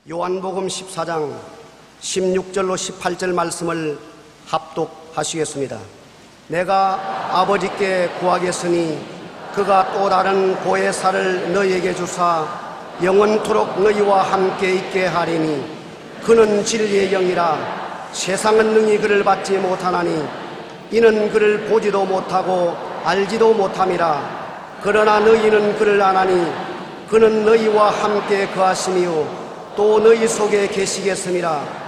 요한복음 14장 16절로 18절 말씀을 합독하시겠습니다. 내가 아버지께 구하겠으니 그가 또 다른 보혜사를 너희에게 주사 영원토록 너희와 함께 있게 하리니 그는 진리의 영이라. 세상은 능히 그를 받지 못하나니 이는 그를 보지도 못하고 알지도 못함이라. 그러나 너희는 그를 아나니 그는 너희와 함께 거하시니요 또 너희 속에 계시겠음이라.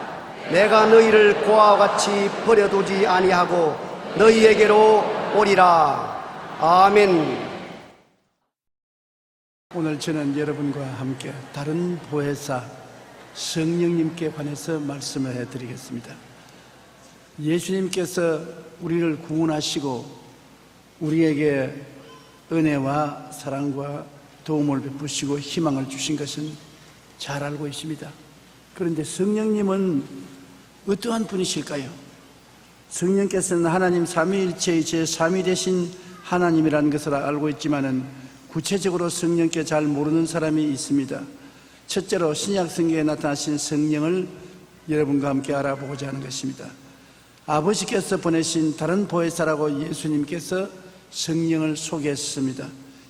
내가 너희를 고아와 같이 버려두지 아니하고 너희에게로 오리라. 아멘. 오늘 저는 여러분과 함께 다른 보혜사 성령님께 관해서 말씀을 해드리겠습니다. 예수님께서 우리를 구원하시고 우리에게 은혜와 사랑과 도움을 베푸시고 희망을 주신 것은 잘 알고 있습니다. 그런데 성령님은 어떠한 분이실까요? 성령께서는 하나님 삼위일체의 제3위 되신 하나님이라는 것을 알고 있지만은 구체적으로 성령께 잘 모르는 사람이 있습니다. 첫째로 신약 성경에 나타나신 성령을 여러분과 함께 알아보고자 하는 것입니다. 아버지께서 보내신 다른 보혜사라고 예수님께서 성령을 소개했습니다.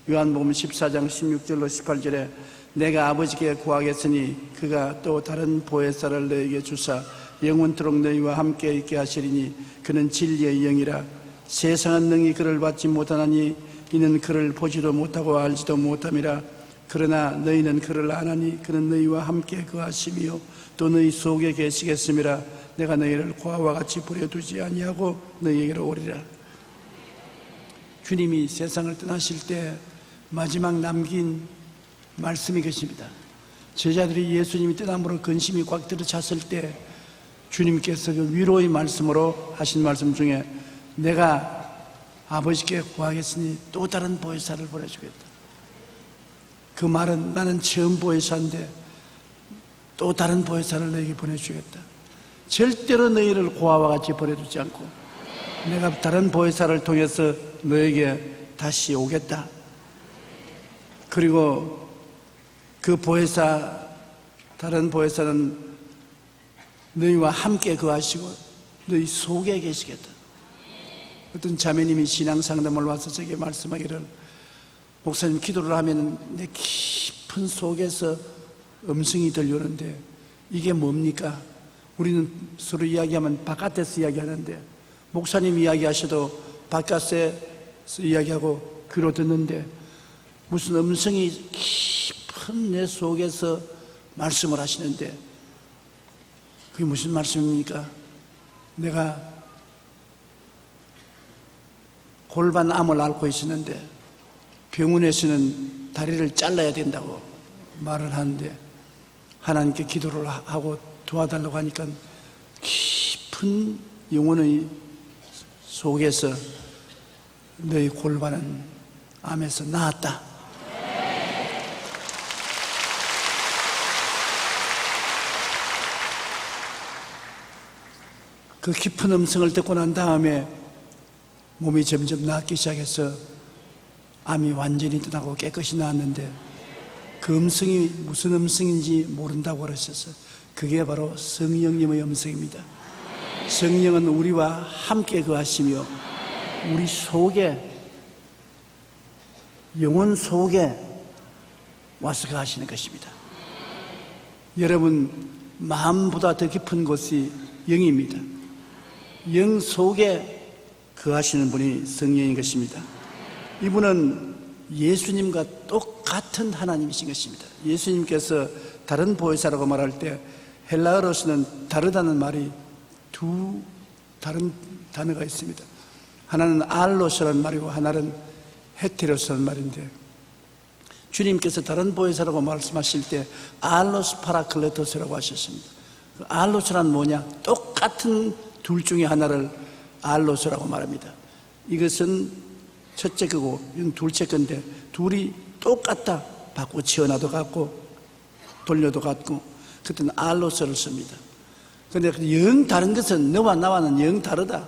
요한복음 14장 16절로 18절에 내가 아버지께 구하겠으니 그가 또 다른 보혜사를 너희에게 주사 영원토록 너희와 함께 있게 하시리니 그는 진리의 영이라. 세상은 능히 그를 받지 못하나니 이는 그를 보지도 못하고 알지도 못함이라. 그러나 너희는 그를 아나니 그는 너희와 함께 거하심이요 또 너희 속에 계시겠음이라. 내가 너희를 고아와 같이 버려두지 아니하고 너희에게로 오리라. 주님이 세상을 떠나실 때 마지막 남긴 말씀이 것입니다. 제자들이 예수님이 떠남으로 근심이 꽉 들어찼을 때 주님께서 그 위로의 말씀으로 하신 말씀 중에 내가 아버지께 구하겠으니 또 다른 보혜사를 보내주겠다. 그 말은 나는 처음 보혜사인데 또 다른 보혜사를 너에게 보내주겠다. 절대로 너희를 고아와 같이 버려두지 않고 내가 다른 보혜사를 통해서 너에게 다시 오겠다. 그리고 그 보혜사, 다른 보혜사는 너희와 함께 거하시고 너희 속에 계시겠다. 어떤 자매님이 신앙상담을 와서 제게 말씀하기를 목사님 기도를 하면 내 깊은 속에서 음성이 들려오는데 이게 뭡니까? 우리는 서로 이야기하면 바깥에서 이야기하는데 목사님 이야기하셔도 바깥에서 이야기하고 귀로 듣는데 무슨 음성이 깊은 내 속에서 말씀을 하시는데 그게 무슨 말씀입니까? 내가 골반암을 앓고 있었는데 병원에서는 다리를 잘라야 된다고 말을 하는데 하나님께 기도를 하고 도와달라고 하니까 깊은 영혼의 속에서 너희 골반은 암에서 나았다. 그 깊은 음성을 듣고 난 다음에 몸이 점점 낫기 시작해서 암이 완전히 떠나고 깨끗이 나았는데 그 음성이 무슨 음성인지 모른다고 그러셨어요. 그게 바로 성령님의 음성입니다. 성령은 우리와 함께 거하시며 우리 속에, 영혼 속에 와서 거하시는 것입니다. 여러분 마음보다 더 깊은 곳이 영입니다. 영 속에 거하시는 분이 성령인 것입니다. 이분은 예수님과 똑같은 하나님이신 것입니다. 예수님께서 다른 보혜사라고 말할 때 헬라어로서는 다르다는 말이 두 다른 단어가 있습니다. 하나는 알로스라는 말이고 하나는 헤테로스라는 말인데 주님께서 다른 보혜사라고 말씀하실 때 알로스 파라클레토스라고 하셨습니다. 그 알로스란 뭐냐? 똑같은 둘 중에 하나를 알로스라고 말합니다. 이것은 첫째 거고 이건 둘째 건데 둘이 똑같다. 바꾸고 치어놔도 같고 돌려도 같고 그때는 알로스를 씁니다. 그런데 영 다른 것은 너와 나와는 영 다르다.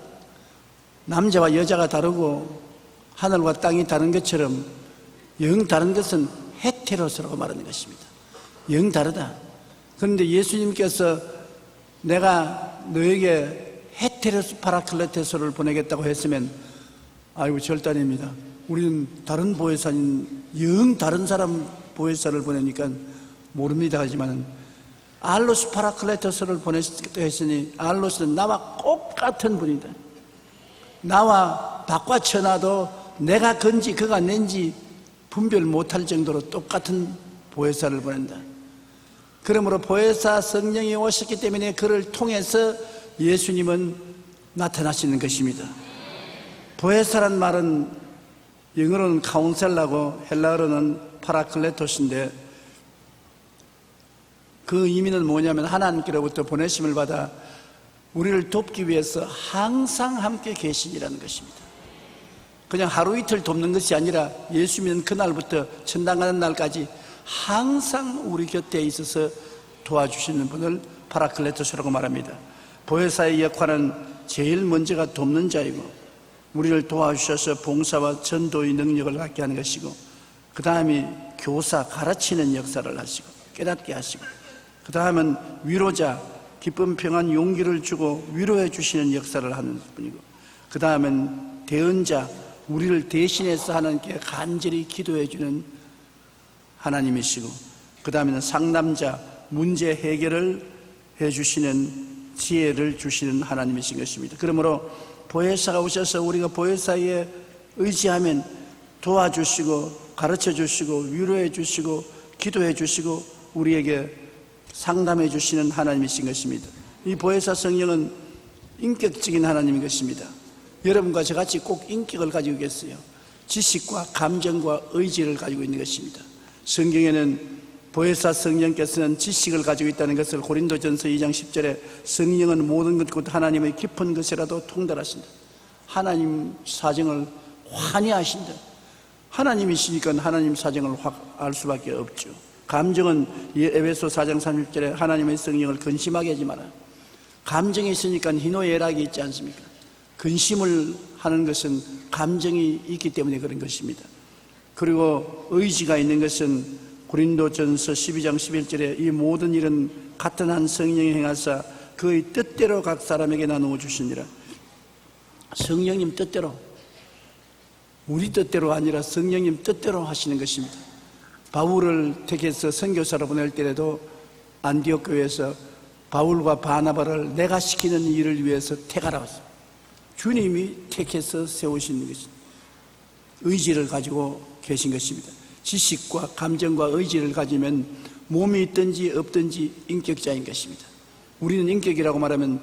남자와 여자가 다르고 하늘과 땅이 다른 것처럼 영 다른 것은 헤테로스라고 말하는 것입니다. 영 다르다. 그런데 예수님께서 내가 너에게 헤테로스 파라클레토스를 보내겠다고 했으면 아이고 절대 아닙니다. 우리는 다른 보혜사인 영 다른 사람 보혜사를 보내니까 모릅니다 하지만 알로스 파라클레토스를 보냈다 했으니 알로스는 나와 똑같은 분이다. 나와 바꿔쳐놔도 내가 건지 그가 낸지 분별 못할 정도로 똑같은 보혜사를 보낸다. 그러므로 보혜사 성령이 오셨기 때문에 그를 통해서 예수님은 나타나시는 것입니다. 보혜사란 말은 영어로는 카운셀라고 헬라어로는 파라클레토스인데 그 의미는 뭐냐면 하나님께로부터 보내심을 받아 우리를 돕기 위해서 항상 함께 계시니라는 것입니다. 그냥 하루 이틀 돕는 것이 아니라 예수 믿는 그날부터 천당 가는 날까지 항상 우리 곁에 있어서 도와주시는 분을 파라클레토스라고 말합니다. 보혜사의 역할은 제일 먼저가 돕는 자이고 우리를 도와주셔서 봉사와 전도의 능력을 갖게 하는 것이고 그 다음이 교사, 가르치는 역사를 하시고 깨닫게 하시고 그 다음은 위로자, 기쁨, 평안, 용기를 주고 위로해 주시는 역사를 하는 분이고 그 다음은 대언자, 우리를 대신해서 하나님께 간절히 기도해 주는 하나님이시고 그 다음에는 상담자, 문제 해결을 해 주시는 지혜를 주시는 하나님이신 것입니다. 그러므로 보혜사가 오셔서 우리가 보혜사에 의지하면 도와주시고 가르쳐 주시고 위로해 주시고 기도해 주시고 우리에게 상담해 주시는 하나님이신 것입니다. 이 보혜사 성령은 인격적인 하나님인 것입니다. 여러분과 저같이 꼭 인격을 가지고 계세요. 지식과 감정과 의지를 가지고 있는 것입니다. 성경에는 보혜사 성령께서는 지식을 가지고 있다는 것을 고린도전서 2장 10절에 성령은 모든 것 곧 하나님의 깊은 것이라도 통달하신다. 하나님 사정을 환히 아신다. 하나님이시니까 하나님 사정을 확 알 수밖에 없죠. 감정은 에베소 4장 30절에 하나님의 성령을 근심하게 하지 마라. 감정이 있으니까 희노애락이 있지 않습니까? 근심을 하는 것은 감정이 있기 때문에 그런 것입니다. 그리고 의지가 있는 것은 고린도전서 12장 11절에 이 모든 일은 같은 한 성령이 행하사 그의 뜻대로 각 사람에게 나누어 주시니라. 성령님 뜻대로, 우리 뜻대로 아니라 성령님 뜻대로 하시는 것입니다. 바울을 택해서 선교사로 보낼 때에도 안디옥 교회에서 바울과 바나바를 내가 시키는 일을 위해서 택하라 했습니다. 주님이 택해서 세우시는 것입니다. 의지를 가지고 계신 것입니다. 지식과 감정과 의지를 가지면 몸이 있든지 없든지 인격자인 것입니다. 우리는 인격이라고 말하면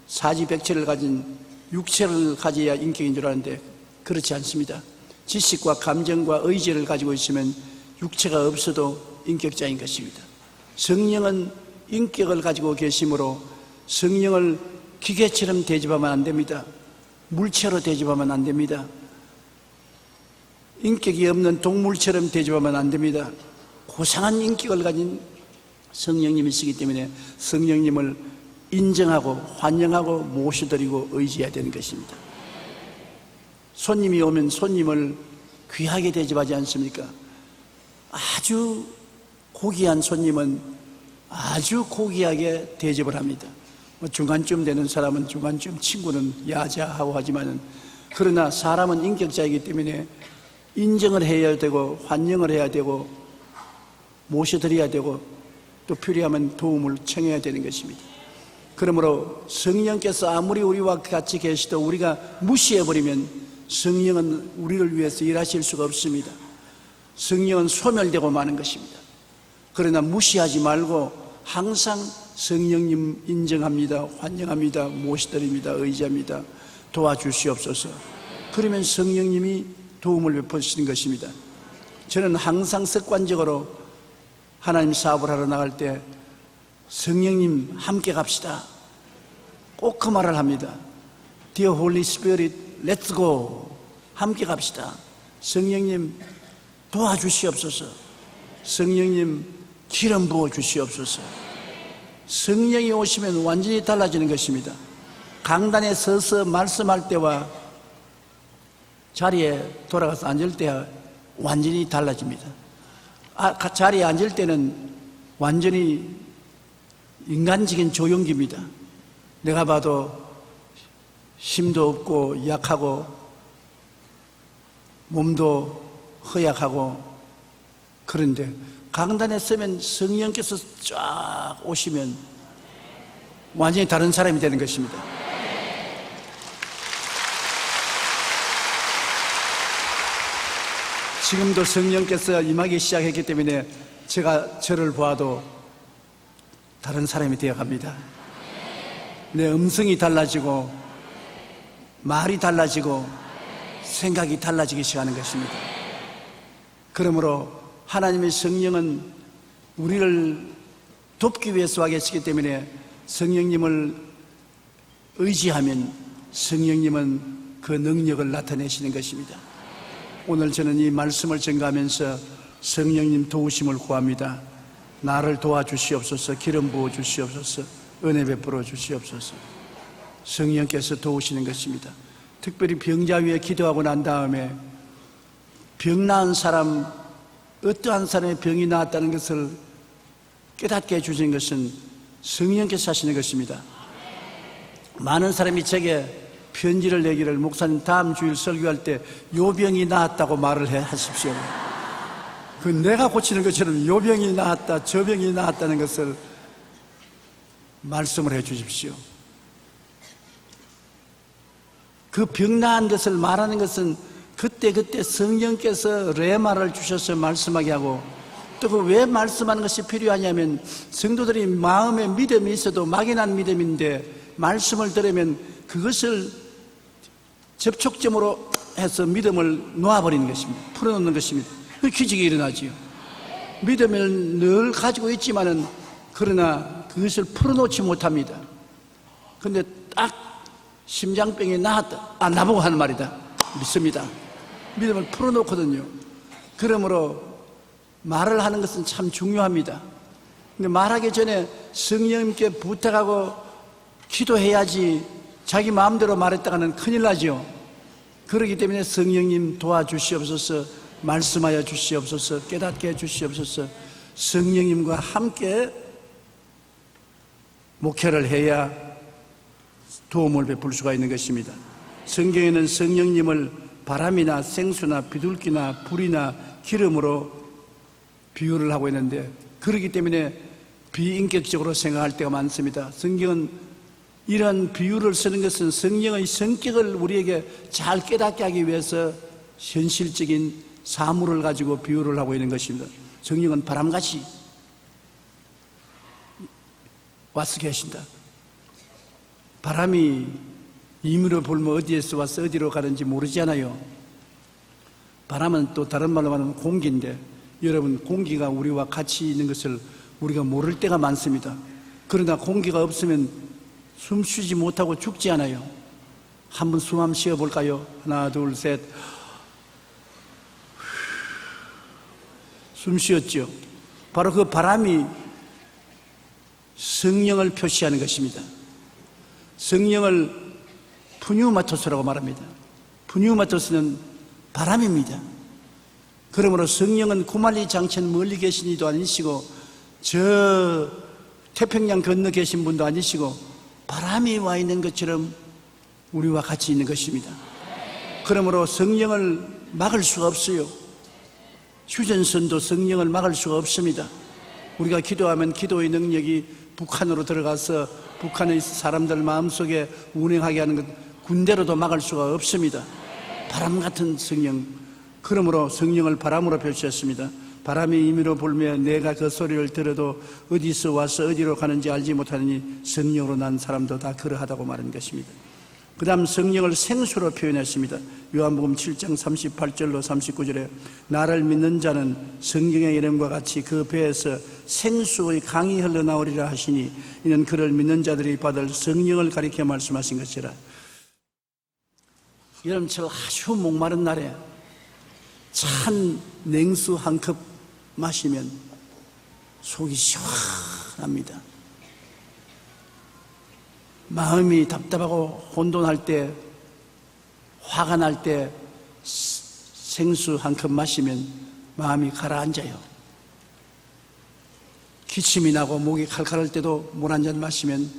사지백체를 가진 육체를 가져야 인격인 줄 아는데 그렇지 않습니다. 지식과 감정과 의지를 가지고 있으면 육체가 없어도 인격자인 것입니다. 성령은 인격을 가지고 계시므로 성령을 기계처럼 대접하면 안 됩니다. 물체로 대접하면 안 됩니다. 인격이 없는 동물처럼 대접하면 안 됩니다. 고상한 인격을 가진 성령님이시기 때문에 성령님을 인정하고 환영하고 모셔드리고 의지해야 되는 것입니다. 손님이 오면 손님을 귀하게 대접하지 않습니까? 아주 고귀한 손님은 아주 고귀하게 대접을 합니다. 중간쯤 되는 사람은 중간쯤, 친구는 야자하고 하지만은 그러나 사람은 인격자이기 때문에 인정을 해야 되고 환영을 해야 되고 모셔드려야 되고 또 필요하면 도움을 청해야 되는 것입니다. 그러므로 성령께서 아무리 우리와 같이 계시도 우리가 무시해버리면 성령은 우리를 위해서 일하실 수가 없습니다. 성령은 소멸되고 마는 것입니다. 그러나 무시하지 말고 항상 성령님 인정합니다, 환영합니다, 모시드립니다, 의지합니다, 도와주시옵소서. 그러면 성령님이 도움을 베푸시는 것입니다. 저는 항상 습관적으로 하나님 사업을 하러 나갈 때 성령님 함께 갑시다, 꼭 그 말을 합니다. Dear Holy Spirit, let's go. 함께 갑시다. 성령님 도와주시옵소서. 성령님 기름 부어 주시옵소서. 성령이 오시면 완전히 달라지는 것입니다. 강단에 서서 말씀할 때와 자리에 돌아가서 앉을 때 완전히 달라집니다. 자리에 앉을 때는 완전히 인간적인 조용기입니다. 내가 봐도 힘도 없고 약하고 몸도 허약하고, 그런데 강단에 서면 성령께서 쫙 오시면 완전히 다른 사람이 되는 것입니다. 지금도 성령께서 임하기 시작했기 때문에 제가 저를 보아도 다른 사람이 되어갑니다. 내 음성이 달라지고 말이 달라지고 생각이 달라지기 시작하는 것입니다. 그러므로 하나님의 성령은 우리를 돕기 위해서 와 계시기 때문에 성령님을 의지하면 성령님은 그 능력을 나타내시는 것입니다. 오늘 저는 이 말씀을 전가하면서 성령님 도우심을 구합니다. 나를 도와주시옵소서. 기름 부어 주시옵소서. 은혜 베풀어 주시옵소서. 성령께서 도우시는 것입니다. 특별히 병자 위에 기도하고 난 다음에 병 나은 사람, 어떠한 사람의 병이 나았다는 것을 깨닫게 해주신 것은 성령께서 하시는 것입니다. 많은 사람이 제게 편지를 내기를, 목사님 다음 주일 설교할 때 요 병이 나았다고 말을 하십시오. 그 내가 고치는 것처럼 요 병이 나았다, 저 병이 나았다는 것을 말씀을 해 주십시오. 그 병 나은 것을 말하는 것은 그때 성령께서 레마를 주셔서 말씀하게 하고, 또 그 왜 말씀하는 것이 필요하냐면 성도들이 마음에 믿음이 있어도 막연한 믿음인데 말씀을 들으면 그것을 접촉점으로 해서 믿음을 놓아버리는 것입니다. 풀어놓는 것입니다. 그 기적이 일어나지요. 믿음을 늘 가지고 있지만은 그러나 그것을 풀어놓지 못합니다. 그런데 딱 심장병이 나았다. 나보고 하는 말이다. 믿습니다. 믿음을 풀어놓거든요. 그러므로 말을 하는 것은 참 중요합니다. 근데 말하기 전에 성령님께 부탁하고 기도해야지 자기 마음대로 말했다가는 큰일 나죠. 그렇기 때문에 성령님 도와주시옵소서. 말씀하여 주시옵소서. 깨닫게 해 주시옵소서. 성령님과 함께 목회를 해야 도움을 베풀 수가 있는 것입니다. 성경에는 성령님을 바람이나 생수나 비둘기나 불이나 기름으로 비유를 하고 있는데, 그렇기 때문에 비인격적으로 생각할 때가 많습니다. 성경은 이런 비유를 쓰는 것은 성령의 성격을 우리에게 잘 깨닫게 하기 위해서 현실적인 사물을 가지고 비유를 하고 있는 것입니다. 성령은 바람같이 와서 계신다. 바람이 임의로 불면 어디에서 와서 어디로 가는지 모르잖아요. 바람은 또 다른 말로 말하면 공기인데, 여러분, 공기가 우리와 같이 있는 것을 우리가 모를 때가 많습니다. 그러나 공기가 없으면 숨 쉬지 못하고 죽지 않아요. 한번 숨 한번 쉬어볼까요? 하나, 둘, 셋. 숨 쉬었죠. 바로 그 바람이 성령을 표시하는 것입니다. 성령을 푸뉴마토스라고 말합니다. 푸뉴마토스는 바람입니다. 그러므로 성령은 구만리 장천 멀리 계신 이도 아니시고 저 태평양 건너 계신 분도 아니시고 바람이 와 있는 것처럼 우리와 같이 있는 것입니다. 그러므로 성령을 막을 수가 없어요. 휴전선도 성령을 막을 수가 없습니다. 우리가 기도하면 기도의 능력이 북한으로 들어가서 북한의 사람들 마음속에 운행하게 하는 것, 군대로도 막을 수가 없습니다. 바람 같은 성령. 그러므로 성령을 바람으로 표시했습니다. 바람이 임의로 불면 내가 그 소리를 들어도 어디서 와서 어디로 가는지 알지 못하느니 성령으로 난 사람도 다 그러하다고 말한 것입니다. 그 다음 성령을 생수로 표현했습니다. 요한복음 7장 38절로 39절에 나를 믿는 자는 성경의 이름과 같이 그 배에서 생수의 강이 흘러나오리라 하시니 이는 그를 믿는 자들이 받을 성령을 가리켜 말씀하신 것이라. 여름철 아주 목마른 날에 찬 냉수 한 컵 마시면 속이 시원합니다. 마음이 답답하고 혼돈할 때, 화가 날 때 생수 한 컵 마시면 마음이 가라앉아요. 기침이 나고 목이 칼칼할 때도 물 한 잔 마시면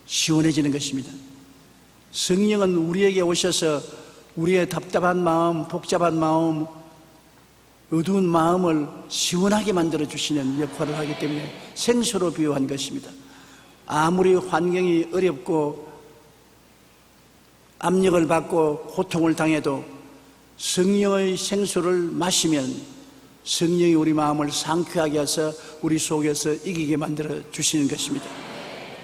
시원해지는 것입니다. 성령은 우리에게 오셔서 우리의 답답한 마음, 복잡한 마음, 어두운 마음을 시원하게 만들어 주시는 역할을 하기 때문에 생수로 비유한 것입니다. 아무리 환경이 어렵고 압력을 받고 고통을 당해도 성령의 생수를 마시면 성령이 우리 마음을 상쾌하게 해서 우리 속에서 이기게 만들어 주시는 것입니다.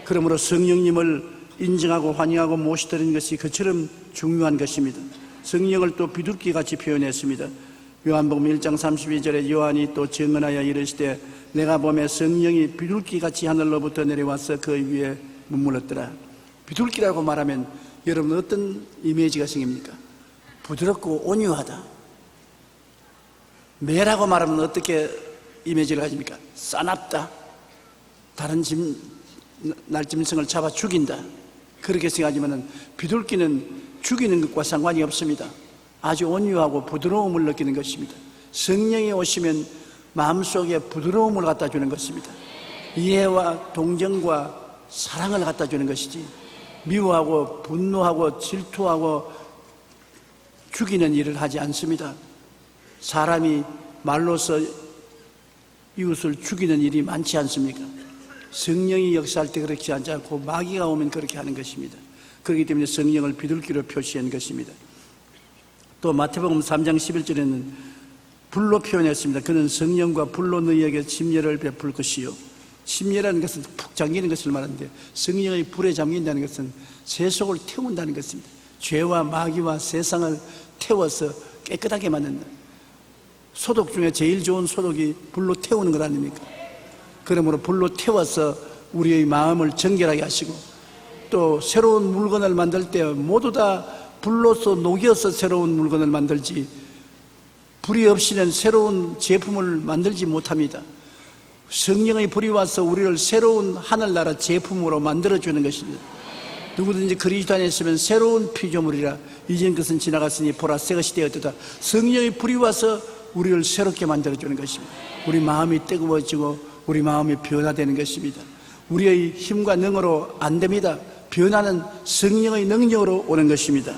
그러므로 성령님을 인정하고 환영하고 모시드리는 것이 그처럼 중요한 것입니다. 성령을 또 비둘기같이 표현했습니다. 요한복음 1장 32절에 요한이 또 증언하여 이르시되 내가 보매 성령이 비둘기같이 하늘로부터 내려와서 그 위에 머물렀더라. 비둘기라고 말하면 여러분 어떤 이미지가 생깁니까? 부드럽고 온유하다. 매라고 말하면 어떻게 이미지를 가집니까? 싸납다. 다른 날짐승을 잡아 죽인다. 그렇게 생각하지만 비둘기는 죽이는 것과 상관이 없습니다. 아주 온유하고 부드러움을 느끼는 것입니다. 성령이 오시면 마음속에 부드러움을 갖다 주는 것입니다. 이해와 동정과 사랑을 갖다 주는 것이지 미워하고 분노하고 질투하고 죽이는 일을 하지 않습니다. 사람이 말로서 이웃을 죽이는 일이 많지 않습니까? 성령이 역사할 때 그렇게 하지 않고 마귀가 오면 그렇게 하는 것입니다. 그렇기 때문에 성령을 비둘기로 표시한 것입니다. 또 마태복음 3장 11절에는 불로 표현했습니다. 그는 성령과 불로 너희에게 침례를 베풀 것이요. 침례라는 것은 푹 잠기는 것을 말하는데 성령의 불에 잠긴다는 것은 세속을 태운다는 것입니다. 죄와 마귀와 세상을 태워서 깨끗하게 만든다. 소독 중에 제일 좋은 소독이 불로 태우는 것 아닙니까? 그러므로 불로 태워서 우리의 마음을 정결하게 하시고 또 새로운 물건을 만들 때 모두 다 불로서 녹여서 새로운 물건을 만들지 불이 없이는 새로운 제품을 만들지 못합니다. 성령의 불이 와서 우리를 새로운 하늘나라 제품으로 만들어주는 것입니다. 누구든지 그리스도 안에 있으면 새로운 피조물이라 이전 것은 지나갔으니 보라 새 것이 되었도다. 성령의 불이 와서 우리를 새롭게 만들어주는 것입니다. 우리 마음이 뜨거워지고 우리 마음이 변화되는 것입니다. 우리의 힘과 능으로 안 됩니다. 변화는 성령의 능력으로 오는 것입니다.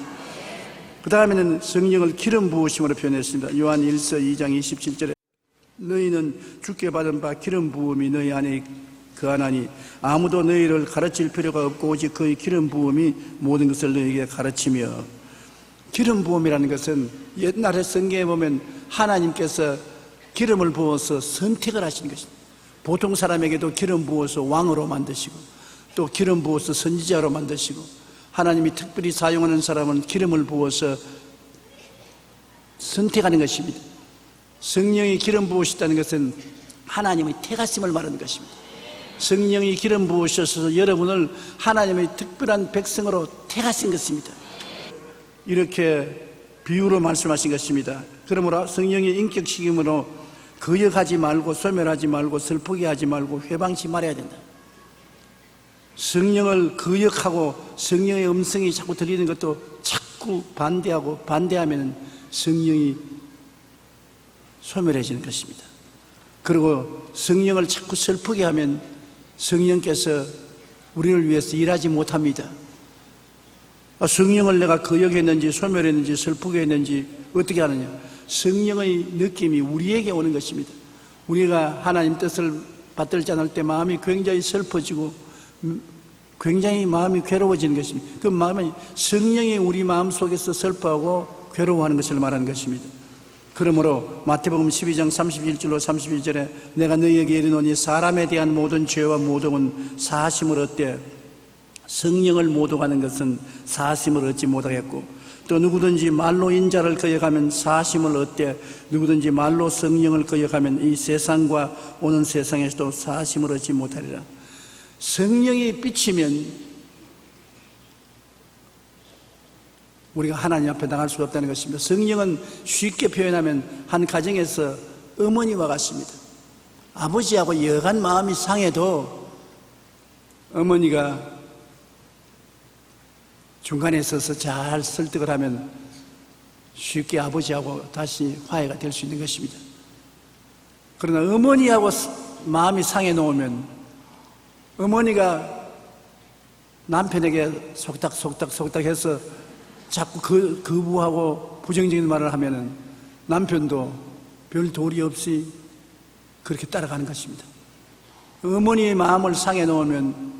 그 다음에는 성령을 기름 부으심으로 표현했습니다. 요한 1서 2장 27절에 너희는 주께 받은 바 기름 부음이 너희 안에 거하나니 아무도 너희를 가르칠 필요가 없고 오직 그의 기름 부음이 모든 것을 너희에게 가르치며. 기름 부음이라는 것은 옛날에 성경에 보면 하나님께서 기름을 부어서 선택을 하신 것입니다. 보통 사람에게도 기름 부어서 왕으로 만드시고 또 기름 부어서 선지자로 만드시고 하나님이 특별히 사용하는 사람은 기름을 부어서 선택하는 것입니다. 성령이 기름 부으셨다는 것은 하나님의 택하심을 말하는 것입니다. 성령이 기름 부으셔서 여러분을 하나님의 특별한 백성으로 택하신 것입니다. 이렇게 비유로 말씀하신 것입니다. 그러므로 성령의 인격식임으로 거역하지 말고 소멸하지 말고 슬프게 하지 말고 회방치 말아야 된다. 성령을 거역하고 성령의 음성이 자꾸 들리는 것도 자꾸 반대하고 반대하면 성령이 소멸해지는 것입니다. 그리고 성령을 자꾸 슬프게 하면 성령께서 우리를 위해서 일하지 못합니다. 성령을 내가 거역했는지 소멸했는지 슬프게 했는지 어떻게 하느냐? 성령의 느낌이 우리에게 오는 것입니다. 우리가 하나님 뜻을 받들지 않을 때 마음이 굉장히 슬퍼지고 굉장히 마음이 괴로워지는 것입니다. 그 마음이 성령이 우리 마음 속에서 슬퍼하고 괴로워하는 것을 말하는 것입니다. 그러므로 마태복음 12장 31절로 32절에 내가 너희에게 이르노니 사람에 대한 모든 죄와 모독은 사하심을 얻되 성령을 모독하는 것은 사하심을 얻지 못하겠고 또 누구든지 말로 인자를 거역하면 사하심을 얻되 누구든지 말로 성령을 거역하면 이 세상과 오는 세상에서도 사하심을 얻지 못하리라. 성령이 비치면 우리가 하나님 앞에 나갈 수가 없다는 것입니다. 성령은 쉽게 표현하면 한 가정에서 어머니와 같습니다. 아버지하고 여간 마음이 상해도 어머니가 중간에 서서 잘 설득을 하면 쉽게 아버지하고 다시 화해가 될 수 있는 것입니다. 그러나 어머니하고 마음이 상해 놓으면 어머니가 남편에게 속닥속닥 해서 자꾸 거부하고 부정적인 말을 하면은 남편도 별 도리 없이 그렇게 따라가는 것입니다. 어머니의 마음을 상해 놓으면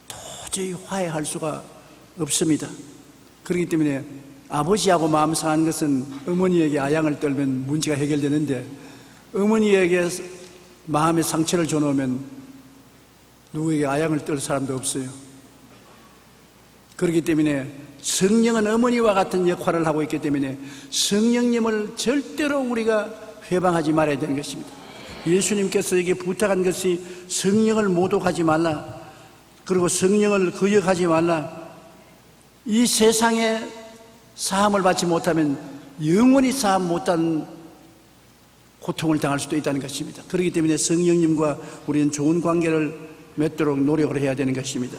도저히 화해할 수가 없습니다. 그렇기 때문에 아버지하고 마음 상한 것은 어머니에게 아양을 떨면 문제가 해결되는데 어머니에게 마음의 상처를 줘놓으면 누구에게 아양을 떨 사람도 없어요. 그렇기 때문에 성령은 어머니와 같은 역할을 하고 있기 때문에 성령님을 절대로 우리가 회방하지 말아야 되는 것입니다. 예수님께서 에게 부탁한 것이 성령을 모독하지 말라, 그리고 성령을 거역하지 말라. 이 세상에 사함을 받지 못하면 영원히 사함 못한 고통을 당할 수도 있다는 것입니다. 그렇기 때문에 성령님과 우리는 좋은 관계를 맺도록 노력을 해야 되는 것입니다.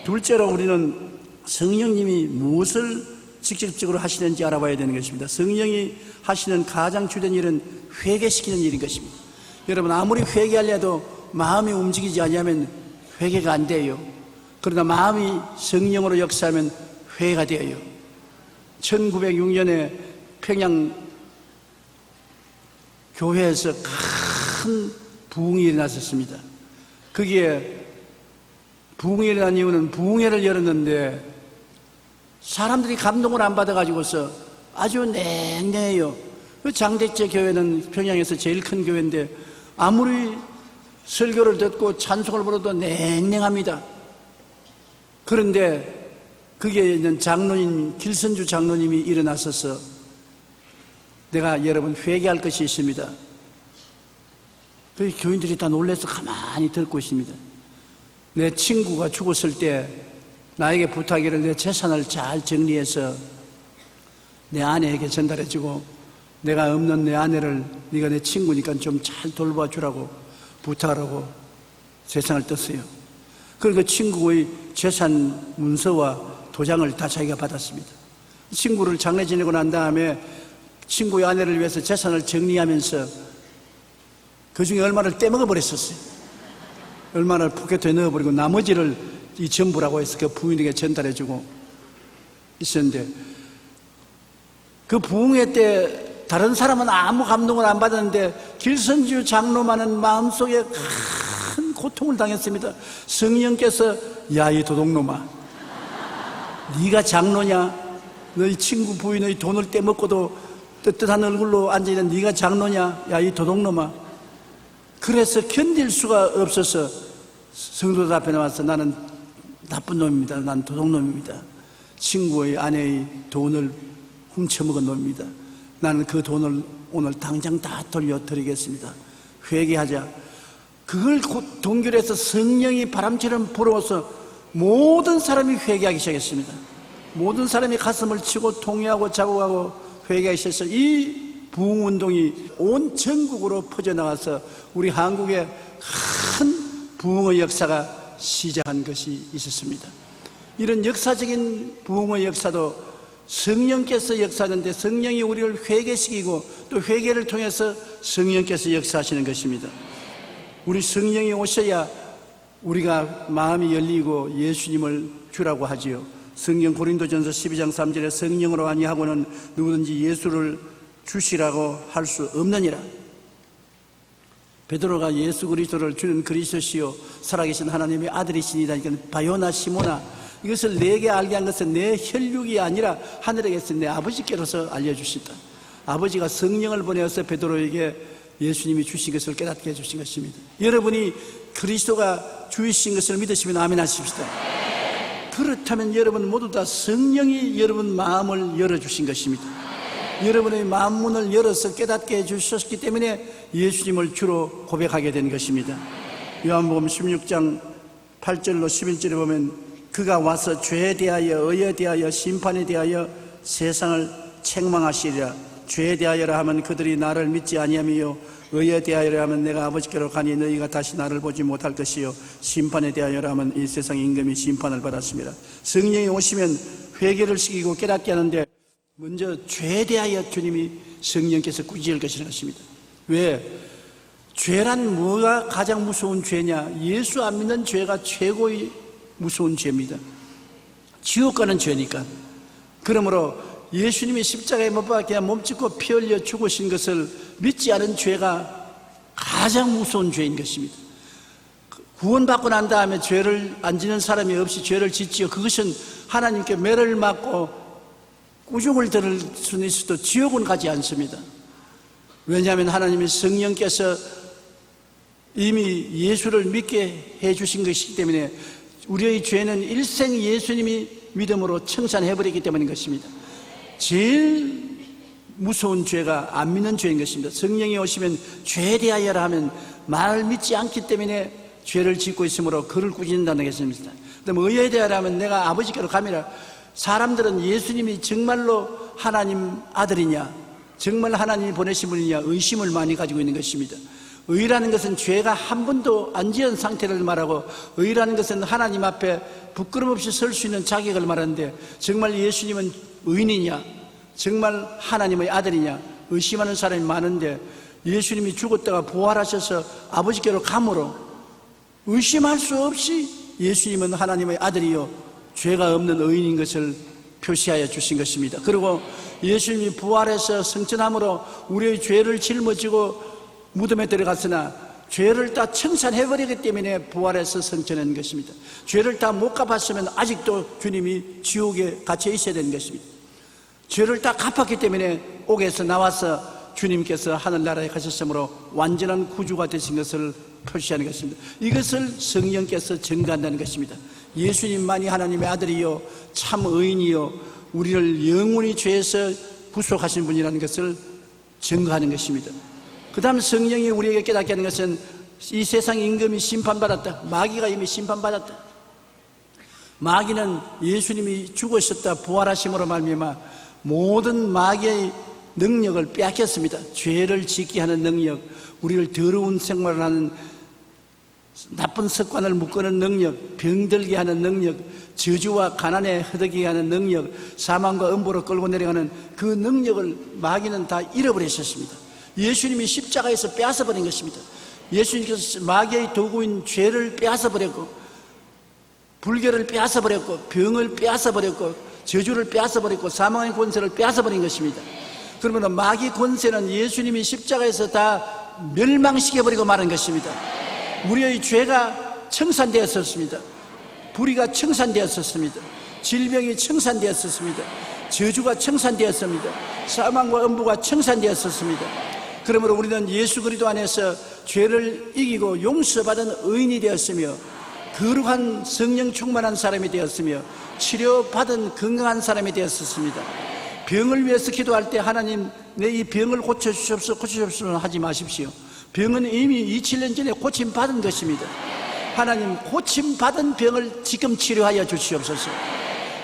둘째로 우리는 성령님이 무엇을 직접적으로 하시는지 알아봐야 되는 것입니다. 성령이 하시는 가장 주된 일은 회개시키는 일인 것입니다. 여러분, 아무리 회개하려 해도 마음이 움직이지 않으면 회개가 안 돼요. 그러나 마음이 성령으로 역사하면 회개가 되어요. 1906년에 평양 교회에서 큰 부흥이 일어났었습니다. 거기에 부흥이 일어난 이유는 부흥회를 열었는데 사람들이 감동을 안 받아가지고서 아주 냉랭해요. 그 장대째 교회는 평양에서 제일 큰 교회인데 아무리 설교를 듣고 찬송을 부르도 냉랭합니다. 그런데 거기에 있는 장로님, 길선주 장로님이 일어나서서 내가 여러분 회개할 것이 있습니다. 그 교인들이 다 놀라서 가만히 듣고 있습니다. 내 친구가 죽었을 때 나에게 부탁이를 내 재산을 잘 정리해서 내 아내에게 전달해주고 내가 없는 내 아내를 네가 내 친구니까 좀 잘 돌봐주라고 부탁하라고 재산을 떴어요. 그리고 친구의 재산 문서와 도장을 다 자기가 받았습니다. 친구를 장례 지내고 난 다음에 친구의 아내를 위해서 재산을 정리하면서 그 중에 얼마를 떼먹어 버렸었어요. 얼마를 포켓에 넣어버리고 나머지를 이 전부라고 해서 그 부인에게 전달해주고 있었는데 그 부흥회 때 다른 사람은 아무 감동을 안 받았는데 길선주 장로만은 마음속에 큰 고통을 당했습니다. 성령께서 야, 이 도둑놈아, 네가 장로냐? 너희 친구 부인의 돈을 떼먹고도 떳떳한 얼굴로 앉아있는 네가 장로냐? 야, 이 도둑놈아. 그래서 견딜 수가 없어서 성도들 앞에 나와서 나는 나쁜 놈입니다. 난 도둑놈입니다. 친구의 아내의 돈을 훔쳐먹은 놈입니다. 나는 그 돈을 오늘 당장 다 돌려드리겠습니다. 회개하자. 그걸 동결해서 성령이 바람처럼 불어와서 모든 사람이 회개하기 시작했습니다. 모든 사람이 가슴을 치고 통회하고 자국하고 회개하기 시작해서 이 부흥운동이 온 전국으로 퍼져나가서 우리 한국에 큰 부흥의 역사가 시작한 것이 있었습니다. 이런 역사적인 부흥의 역사도 성령께서 역사하는데 성령이 우리를 회개시키고 또 회개를 통해서 성령께서 역사하시는 것입니다. 우리 성령이 오셔야 우리가 마음이 열리고 예수님을 주라고 하지요. 성경 고린도전서 12장 3절에 성령으로 아니하고는 누구든지 예수를 주시라고 할 수 없느니라. 베드로가 예수 그리스도를 주는 그리스도시요 살아계신 하나님의 아들이시니라. 그러니까 바요나 시모나, 이것을 내게 알게 한 것은 내 혈육이 아니라 하늘에 계신 내 아버지께로서 알려주신다. 아버지가 성령을 보내어서 베드로에게 예수님이 주신 것을 깨닫게 해주신 것입니다. 여러분이 그리스도가 주이신 것을 믿으시면 아멘 하십시다. 그렇다면 여러분 모두 다 성령이 여러분 마음을 열어주신 것입니다. 여러분의 마음문을 열어서 깨닫게 해주셨기 때문에 예수님을 주로 고백하게 된 것입니다. 요한복음 16장 8절로 11절에 보면 그가 와서 죄에 대하여 의에 대하여 심판에 대하여 세상을 책망하시리라. 죄에 대하여라 하면 그들이 나를 믿지 아니하며 의에 대하여라 하면 내가 아버지께로 가니 너희가 다시 나를 보지 못할 것이요 심판에 대하여라 하면 이 세상의 임금이 심판을 받았습니다. 성령이 오시면 회개를 시키고 깨닫게 하는데 먼저 죄에 대하여 주님이 성령께서 꾸짖을 것이라는 것입니다. 왜? 죄란 뭐가 가장 무서운 죄냐? 예수 안 믿는 죄가 최고의 무서운 죄입니다. 지옥 가는 죄니까. 그러므로 예수님이 십자가에 못 박혀 몸짓고 피 흘려 죽으신 것을 믿지 않은 죄가 가장 무서운 죄인 것입니다. 구원받고 난 다음에 죄를 안 지는 사람이 없이 죄를 짓지요. 그것은 하나님께 매를 맞고 꾸중을 들을 수는 있어도 지옥은 가지 않습니다. 왜냐하면 하나님의 성령께서 이미 예수를 믿게 해주신 것이기 때문에 우리의 죄는 일생 예수님이 믿음으로 청산해버리기 때문인 것입니다. 제일 무서운 죄가 안 믿는 죄인 것입니다. 성령이 오시면 죄에 대하여라 하면 말을 믿지 않기 때문에 죄를 짓고 있으므로 그를 꾸짖는다는 것입니다. 그다음에 의에 대하여라 하면 내가 아버지께로 가미라. 사람들은 예수님이 정말로 하나님 아들이냐, 정말 하나님이 보내신 분이냐 의심을 많이 가지고 있는 것입니다. 의라는 것은 죄가 한 번도 안 지은 상태를 말하고, 의라는 것은 하나님 앞에 부끄럼 없이 설 수 있는 자격을 말하는데, 정말 예수님은 의인이냐, 정말 하나님의 아들이냐 의심하는 사람이 많은데, 예수님이 죽었다가 부활하셔서 아버지께로 감으로 의심할 수 없이 예수님은 하나님의 아들이요 죄가 없는 의인인 것을 표시하여 주신 것입니다. 그리고 예수님이 부활해서 승천함으로 우리의 죄를 짊어지고 무덤에 들어갔으나 죄를 다 청산해버리기 때문에 부활해서 승천한 것입니다. 죄를 다 못 갚았으면 아직도 주님이 지옥에 갇혀 있어야 되는 것입니다. 죄를 다 갚았기 때문에 옥에서 나와서 주님께서 하늘나라에 가셨으므로 완전한 구주가 되신 것을 표시하는 것입니다. 이것을 성령께서 증거한다는 것입니다. 예수님만이 하나님의 아들이요 참 의인이요 우리를 영원히 죄에서 구속하신 분이라는 것을 증거하는 것입니다. 그 다음 성령이 우리에게 깨닫게 하는 것은 이 세상 임금이 심판받았다. 마귀가 이미 심판받았다. 마귀는 예수님이 죽으셨다 부활하심으로 말미암아 모든 마귀의 능력을 빼앗겼습니다. 죄를 짓게 하는 능력, 우리를 더러운 생활을 하는 나쁜 습관을 묶는 능력, 병들게 하는 능력, 저주와 가난에 허덕이게 하는 능력, 사망과 음보로 끌고 내려가는 그 능력을 마귀는 다 잃어버리셨습니다. 예수님이 십자가에서 빼앗아버린 것입니다. 예수님께서 마귀의 도구인 죄를 빼앗아버렸고, 불결을 빼앗아버렸고, 병을 빼앗아버렸고, 저주를 빼앗아버렸고, 사망의 권세를 빼앗아버린 것입니다. 그러면 마귀 권세는 예수님이 십자가에서 다 멸망시켜버리고 말한 것입니다. 우리의 죄가 청산되었었습니다. 불의가 청산되었었습니다. 질병이 청산되었었습니다. 저주가 청산되었습니다. 사망과 음부가 청산되었었습니다. 그러므로 우리는 예수 그리스도 안에서 죄를 이기고 용서받은 의인이 되었으며 거룩한 성령 충만한 사람이 되었으며 치료받은 건강한 사람이 되었습니다. 병을 위해서 기도할 때 하나님 내 이 병을 고쳐주십시오 하지 마십시오. 병은 이미 27년 전에 고침받은 것입니다. 하나님 고침받은 병을 지금 치료하여 주시옵소서.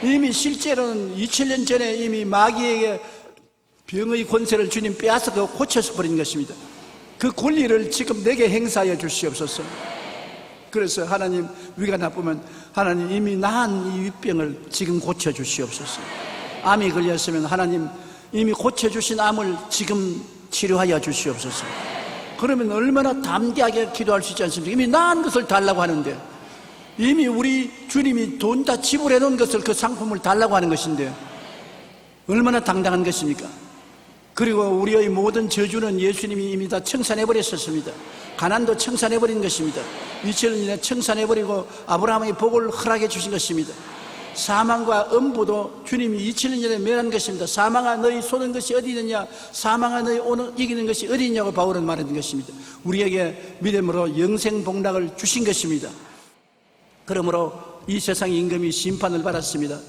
이미 실제로는 27년 전에 이미 마귀에게 병의 권세를 주님 빼앗아 고쳐서 버린 것입니다. 그 권리를 지금 내게 행사하여 주시옵소서. 그래서 하나님 위가 나쁘면 하나님 이미 나은 이 윗병을 지금 고쳐주시옵소서. 암이 걸렸으면 하나님 이미 고쳐주신 암을 지금 치료하여 주시옵소서. 그러면 얼마나 담대하게 기도할 수 있지 않습니까? 이미 나은 것을 달라고 하는데, 이미 우리 주님이 돈 다 지불해 놓은 것을 그 상품을 달라고 하는 것인데 얼마나 당당한 것입니까? 그리고 우리의 모든 저주는 예수님이 이미 다 청산해버렸었습니다. 가난도 청산해버린 것입니다. 2000년 전에 청산해버리고 아브라함의 복을 허락해 주신 것입니다. 사망과 음부도 주님이 2000년 전에 멸한 것입니다. 사망아 너희 쏘는 것이 어디 있느냐, 사망아 너희 이기는 것이 어디 있냐고 바울은 말하는 것입니다. 우리에게 믿음으로 영생복락을 주신 것입니다. 그러므로 이 세상 임금이 심판을 받았습니다.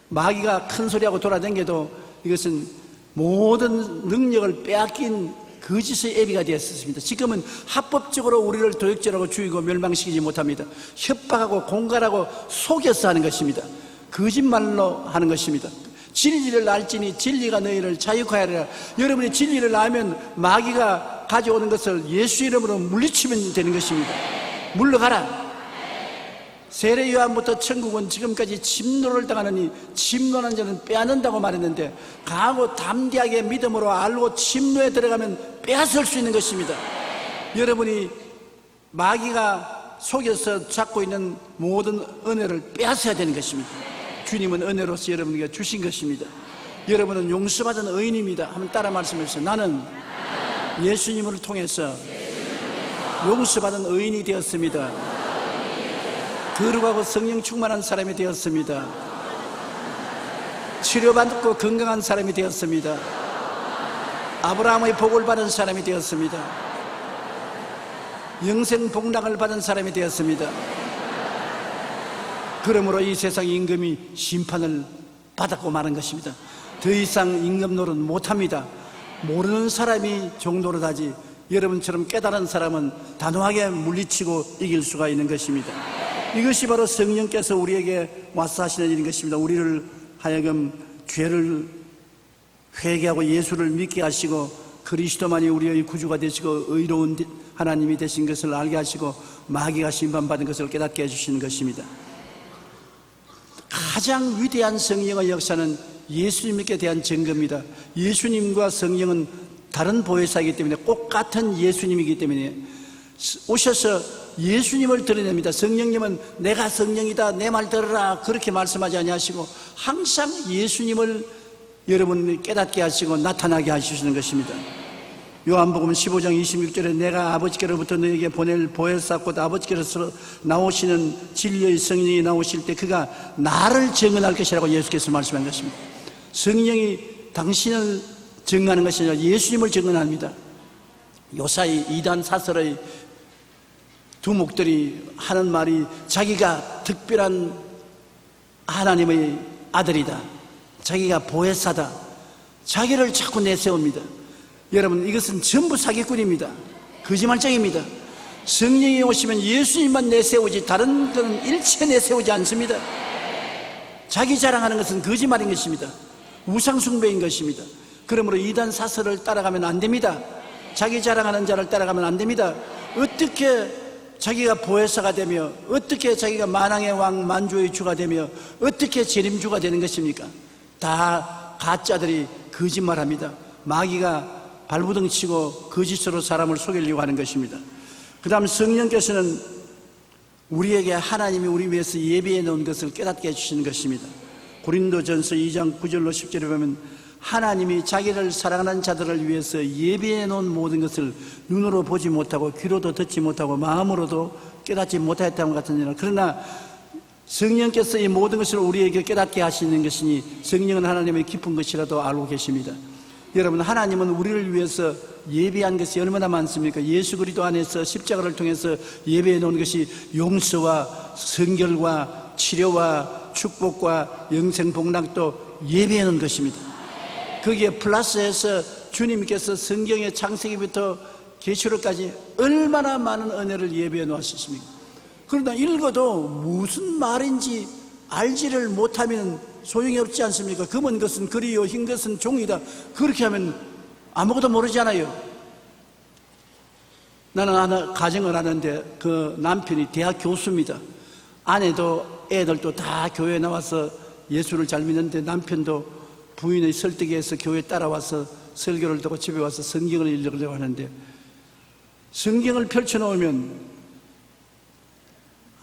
마귀가 큰 소리하고 돌아다녀도 이것은 모든 능력을 빼앗긴 거짓의 애비가 되었습니다. 지금은 합법적으로 우리를 도역질하고 죽이고 멸망시키지 못합니다. 협박하고 공갈하고 속여서 하는 것입니다. 거짓말로 하는 것입니다. 진리를 알지니 진리가 너희를 자유케 하리라. 여러분이 진리를 알면 마귀가 가져오는 것을 예수 이름으로 물리치면 되는 것입니다. 물러가라. 세례 요한부터 천국은 지금까지 침노를 당하느니 침노한 자는 빼앗는다고 말했는데, 강하고 담대하게 믿음으로 알고 침노에 들어가면 빼앗을 수 있는 것입니다. 여러분이 마귀가 속여서 잡고 있는 모든 은혜를 빼앗아야 되는 것입니다. 주님은 은혜로서 여러분에게 주신 것입니다. 여러분은 용서받은 의인입니다. 한번 따라 말씀해주세요. 나는 예수님을 통해서 용서받은 의인이 되었습니다. 거룩하고 성령 충만한 사람이 되었습니다. 치료받고 건강한 사람이 되었습니다. 아브라함의 복을 받은 사람이 되었습니다. 영생 복락을 받은 사람이 되었습니다. 그러므로 이 세상 임금이 심판을 받았고 마는 것입니다. 더 이상 임금 노릇 못합니다. 모르는 사람이 종노릇 하지, 여러분처럼 깨달은 사람은 단호하게 물리치고 이길 수가 있는 것입니다. 이것이 바로 성령께서 우리에게 와서 하시는 일인 것입니다. 우리를 하여금 죄를 회개하고 예수를 믿게 하시고 그리스도만이 우리의 구주가 되시고 의로운 하나님이 되신 것을 알게 하시고 마귀가 심판받은 것을 깨닫게 해주시는 것입니다. 가장 위대한 성령의 역사는 예수님께 대한 증거입니다. 예수님과 성령은 다른 보혜사이기 때문에 꼭 같은 예수님이기 때문에 오셔서 예수님을 드러냅니다. 성령님은 내가 성령이다, 내 말 들으라, 그렇게 말씀하지 아니하시고 항상 예수님을 여러분 깨닫게 하시고 나타나게 하시는 것입니다. 요한복음 15장 26절에 내가 아버지께로부터 너에게 보낼 보혜사 곧 아버지께로서 나오시는 진리의 성령이 나오실 때 그가 나를 증언할 것이라고 예수께서 말씀한 것입니다. 성령이 당신을 증언하는 것이 아니라 예수님을 증언합니다. 요사이 이단 사설의 두목들이 하는 말이 자기가 특별한 하나님의 아들이다, 자기가 보혜사다, 자기를 자꾸 내세웁니다. 여러분, 이것은 전부 사기꾼입니다. 거짓말쟁입니다. 성령이 오시면 예수님만 내세우지 다른 것은 일체 내세우지 않습니다. 자기 자랑하는 것은 거짓말인 것입니다. 우상숭배인 것입니다. 그러므로 이단 사설을 따라가면 안 됩니다. 자기 자랑하는 자를 따라가면 안 됩니다. 어떻게 자기가 보혜사가 되며, 어떻게 자기가 만왕의 왕 만주의 주가 되며, 어떻게 재림주가 되는 것입니까? 다 가짜들이 거짓말합니다. 마귀가 발부둥 치고 거짓으로 사람을 속이려고 하는 것입니다. 그 다음 성령께서는 우리에게 하나님이 우리 위해서 예비해 놓은 것을 깨닫게 해주시는 것입니다. 고린도전서 2장 9절로 10절에 보면 하나님이 자기를 사랑하는 자들을 위해서 예비해 놓은 모든 것을 눈으로 보지 못하고 귀로도 듣지 못하고 마음으로도 깨닫지 못하였다는 것 같은 일은, 그러나 성령께서 이 모든 것을 우리에게 깨닫게 하시는 것이니 성령은 하나님의 깊은 것이라도 알고 계십니다. 여러분, 하나님은 우리를 위해서 예비한 것이 얼마나 많습니까? 예수 그리스도 안에서 십자가를 통해서 예비해 놓은 것이 용서와 성결과 치료와 축복과 영생 복락도 예비해 놓은 것입니다. 거기에 플러스해서 주님께서 성경의 창세기부터 계시록까지 얼마나 많은 은혜를 예비해 놓으셨습니까? 그러나 읽어도 무슨 말인지 알지를 못하면 소용이 없지 않습니까? 검은 것은 글이요 흰 것은 종이다. 그렇게 하면 아무것도 모르잖아요. 나는 하나 가정을 하는데 그 남편이 대학 교수입니다. 아내도 애들도 다 교회에 나와서 예수를 잘 믿는데 남편도 부인의 설득에 해서 교회에 따라와서 설교를 듣고 집에 와서 성경을 읽으려고 하는데, 성경을 펼쳐놓으면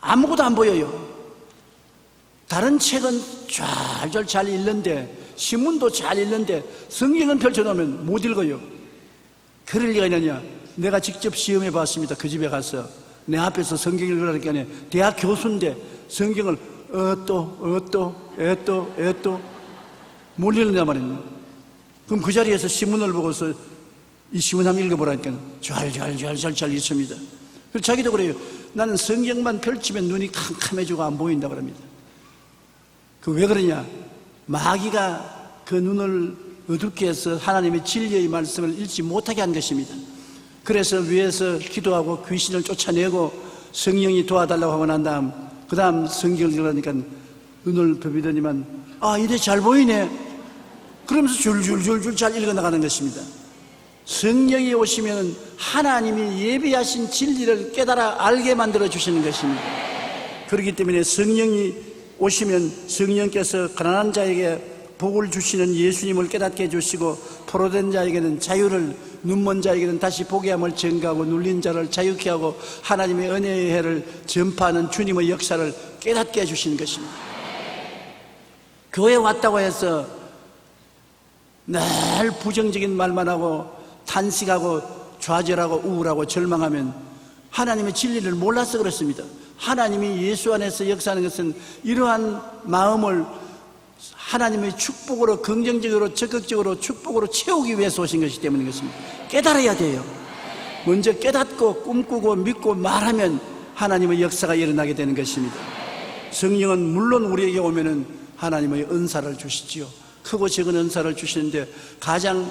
아무것도 안 보여요. 다른 책은 잘 읽는데, 신문도 잘 읽는데 성경은 펼쳐놓으면 못 읽어요. 그럴 리가 있느냐? 내가 직접 시험해 봤습니다. 그 집에 가서 내 앞에서 성경 읽으라니까 대학 교수인데 성경을 못 읽는단 말이에요. 그럼 그 자리에서 신문을 보고서 이 신문 한번 읽어보라니까 잘 읽습니다. 그래서 자기도 그래요. 나는 성경만 펼치면 눈이 캄캄해지고 안 보인다 그럽니다. 그 왜 그러냐? 마귀가 그 눈을 어둡게 해서 하나님의 진리의 말씀을 읽지 못하게 한 것입니다. 그래서 위에서 기도하고 귀신을 쫓아내고 성령이 도와달라고 하고 난 다음, 그 다음 성경을 읽으니까 눈을 비비더니만 이래 잘 보이네. 그러면서 줄줄줄줄 잘 읽어나가는 것입니다. 성령이 오시면 하나님이 예비하신 진리를 깨달아 알게 만들어 주시는 것입니다. 그렇기 때문에 성령이 오시면 성령께서 가난한 자에게 복을 주시는 예수님을 깨닫게 해주시고, 포로된 자에게는 자유를, 눈먼 자에게는 다시 보게 함을 증가하고, 눌린 자를 자유케 하고 하나님의 은혜의 해를 전파하는 주님의 역사를 깨닫게 해주시는 것입니다. 교회 왔다고 해서 늘 부정적인 말만 하고 탄식하고 좌절하고 우울하고 절망하면 하나님의 진리를 몰라서 그렇습니다. 하나님이 예수 안에서 역사하는 것은 이러한 마음을 하나님의 축복으로, 긍정적으로, 적극적으로 축복으로 채우기 위해서 오신 것이기 때문인 것입니다. 깨달아야 돼요. 먼저 깨닫고 꿈꾸고 믿고 말하면 하나님의 역사가 일어나게 되는 것입니다. 성령은 물론 우리에게 오면은 하나님의 은사를 주시지요. 크고 적은 은사를 주시는데 가장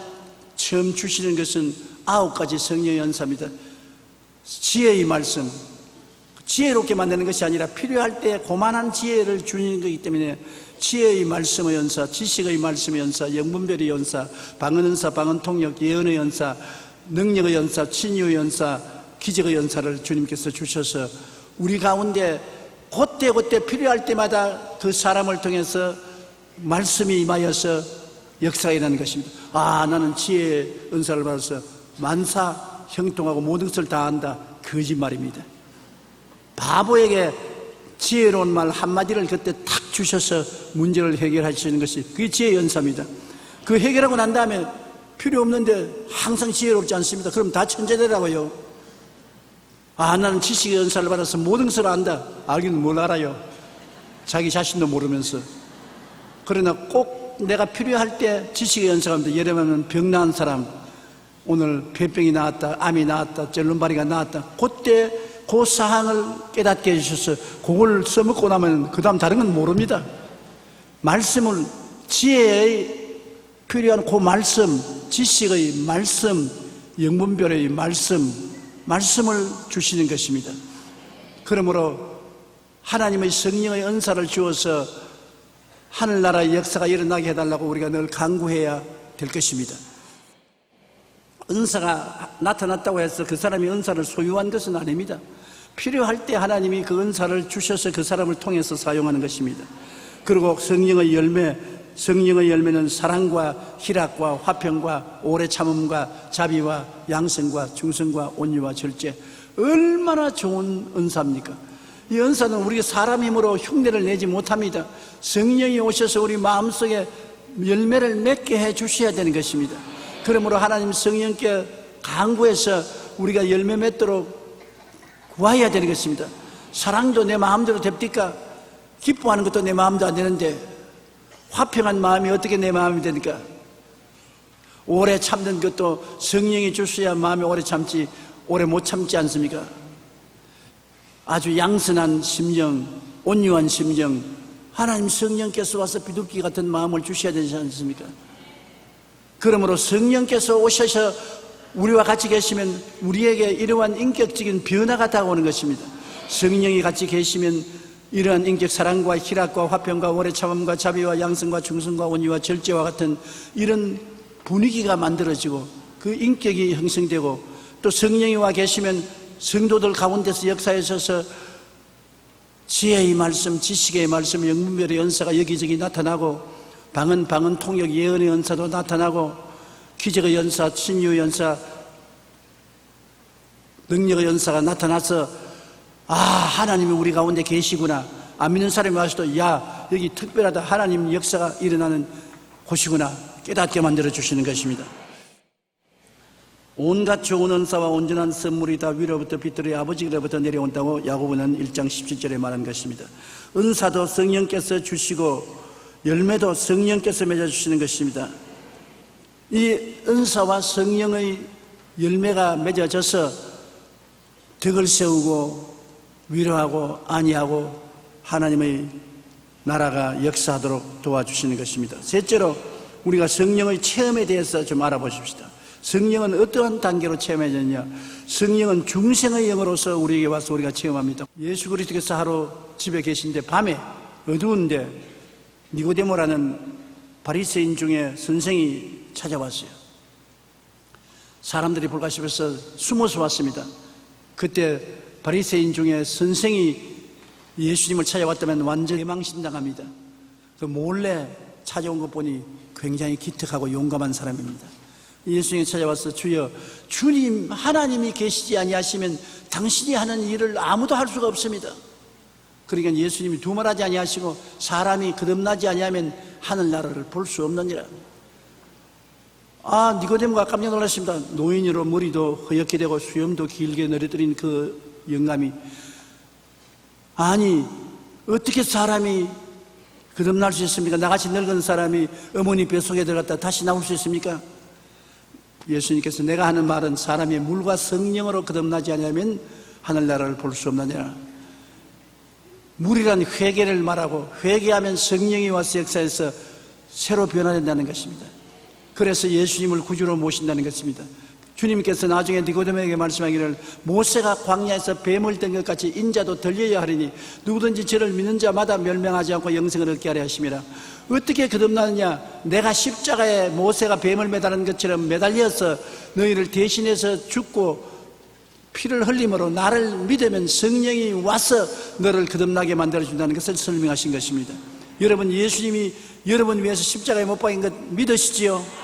처음 주시는 것은 9가지 성령의 은사입니다. 지혜의 말씀, 지혜롭게 만드는 것이 아니라 필요할 때 고만한 지혜를 주는 것이기 때문에 지혜의 말씀의 연사, 지식의 말씀의 연사, 영분별의 연사, 방언 연사, 방언 통역, 예언의 연사, 능력의 연사, 친유의 연사, 기적의 연사를 주님께서 주셔서 우리 가운데 그때 필요할 때마다 그 사람을 통해서 말씀이 임하여서 역사가 일어나는 것입니다. 아, 나는 지혜의 은사를 받아서 만사 형통하고 모든 것을 다 안다. 거짓말입니다. 바보에게 지혜로운 말 한마디를 그때 탁 주셔서 문제를 해결하시는 것이 그게 지혜의 연사입니다. 그 해결하고 난 다음에 필요 없는데 항상 지혜롭지 않습니다. 그럼 다 천재되라고요. 아, 나는 지식의 연사를 받아서 모든 것을 안다. 알기는 뭘 알아요. 자기 자신도 모르면서. 그러나 꼭 내가 필요할 때 지식의 연사가 합니다. 예를 들면 병 나은 사람, 오늘 폐병이 나왔다, 암이 나왔다, 젤름바리가 나왔다. 그때 그 사항을 깨닫게 해주셔서 그걸 써먹고 나면 그 다음 다른 건 모릅니다. 말씀을, 지혜의 필요한 그 말씀, 지식의 말씀, 영분별의 말씀을 주시는 것입니다. 그러므로 하나님의 성령의 은사를 주어서 하늘나라의 역사가 일어나게 해달라고 우리가 늘 간구해야 될 것입니다. 은사가 나타났다고 해서 그 사람이 은사를 소유한 것은 아닙니다. 필요할 때 하나님이 그 은사를 주셔서 그 사람을 통해서 사용하는 것입니다. 그리고 성령의 열매는 사랑과 희락과 화평과 오래 참음과 자비와 양성과 충성과 온유와 절제. 얼마나 좋은 은사입니까? 이 은사는 우리가 사람 힘으로 흉내를 내지 못합니다. 성령이 오셔서 우리 마음속에 열매를 맺게 해 주셔야 되는 것입니다. 그러므로 하나님 성령께 간구해서 우리가 열매 맺도록 구해야 되는 것입니다. 사랑도 내 마음대로 됩니까? 기뻐하는 것도 내 마음도 안 되는데 화평한 마음이 어떻게 내 마음이 되니까? 오래 참는 것도 성령이 주셔야 마음이 오래 참지, 오래 못 참지 않습니까? 아주 양선한 심령, 온유한 심령, 하나님 성령께서 와서 비둘기 같은 마음을 주셔야 되지 않습니까? 그러므로 성령께서 오셔서 우리와 같이 계시면 우리에게 이러한 인격적인 변화가 다가오는 것입니다. 성령이 같이 계시면 이러한 인격 사랑과 희락과 화평과 오래 참음과 자비와 양성과 충성과 온유와 절제와 같은 이런 분위기가 만들어지고 그 인격이 형성되고, 또 성령이 와 계시면 성도들 가운데서 역사하셔서 지혜의 말씀, 지식의 말씀, 영분별의 연사가 여기저기 나타나고, 방언 통역, 예언의 연사도 나타나고, 기적의 연사, 친유의 연사, 능력의 연사가 나타나서 아, 하나님이 우리 가운데 계시구나. 안 믿는 사람이 와서도 야, 여기 특별하다, 하나님 역사가 일어나는 곳이구나 깨닫게 만들어 주시는 것입니다. 온갖 좋은 은사와 온전한 선물이 다 위로부터 빛들의 아버지로부터 내려온다고 야고보는 1장 17절에 말한 것입니다. 은사도 성령께서 주시고 열매도 성령께서 맺어주시는 것입니다. 이 은사와 성령의 열매가 맺어져서 덕을 세우고 위로하고 안위하고 하나님의 나라가 역사하도록 도와주시는 것입니다. 셋째로 우리가 성령의 체험에 대해서 좀 알아보십시다. 성령은 어떠한 단계로 체험해졌냐? 성령은 중생의 영으로서 우리에게 와서 우리가 체험합니다. 예수 그리스도께서 하루 집에 계신데 밤에 어두운데 니고데모라는 바리새인 중에 선생이 찾아왔어요. 사람들이 볼까 싶어서 숨어서 왔습니다. 그때 바리새인 중에 선생이 예수님을 찾아왔다면 완전히 망신당합니다. 그 몰래 찾아온 것 보니 굉장히 기특하고 용감한 사람입니다. 예수님이 찾아와서 주여, 주님 하나님이 계시지 아니하시면 당신이 하는 일을 아무도 할 수가 없습니다. 그러니까 예수님이 두말하지 아니하시고 사람이 거듭나지 아니하면 하늘나라를 볼 수 없느니라. 니고데모가 깜짝 놀랐습니다. 노인으로 머리도 허옇게 되고 수염도 길게 내려뜨린 그 영감이, 아니 어떻게 사람이 거듭날 수 있습니까? 나같이 늙은 사람이 어머니 뱃속에 들어갔다 다시 나올 수 있습니까? 예수님께서 내가 하는 말은 사람이 물과 성령으로 거듭나지 않으면 하늘나라를 볼 수 없느니라. 물이란 회개를 말하고, 회개하면 성령이 와서 역사해서 새로 변화된다는 것입니다. 그래서 예수님을 구주로 모신다는 것입니다. 주님께서 나중에 니고데모에게 말씀하기를, 모세가 광야에서 뱀을 든 것 같이 인자도 들려야 하리니 누구든지 저를 믿는 자마다 멸망하지 않고 영생을 얻게 하려 하심이라. 어떻게 거듭나느냐? 내가 십자가에 모세가 뱀을 매다는 것처럼 매달려서 너희를 대신해서 죽고 피를 흘림으로 나를 믿으면 성령이 와서 너를 거듭나게 만들어준다는 것을 설명하신 것입니다. 여러분, 예수님이 여러분 위해서 십자가에 못 박힌 것 믿으시지요?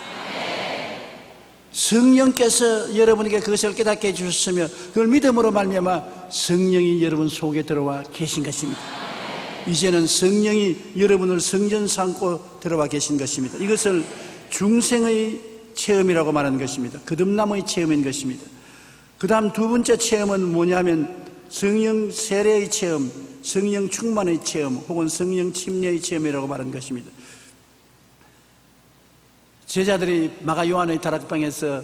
성령께서 여러분에게 그것을 깨닫게 해주셨으며 그걸 믿음으로 말미암아 성령이 여러분 속에 들어와 계신 것입니다. 이제는 성령이 여러분을 성전 삼고 들어와 계신 것입니다. 이것을 중생의 체험이라고 말하는 것입니다. 거듭남의 체험인 것입니다. 그 다음 두 번째 체험은 뭐냐면 성령 세례의 체험, 성령 충만의 체험, 혹은 성령 침례의 체험이라고 말하는 것입니다. 제자들이 마가 요한의 다락방에서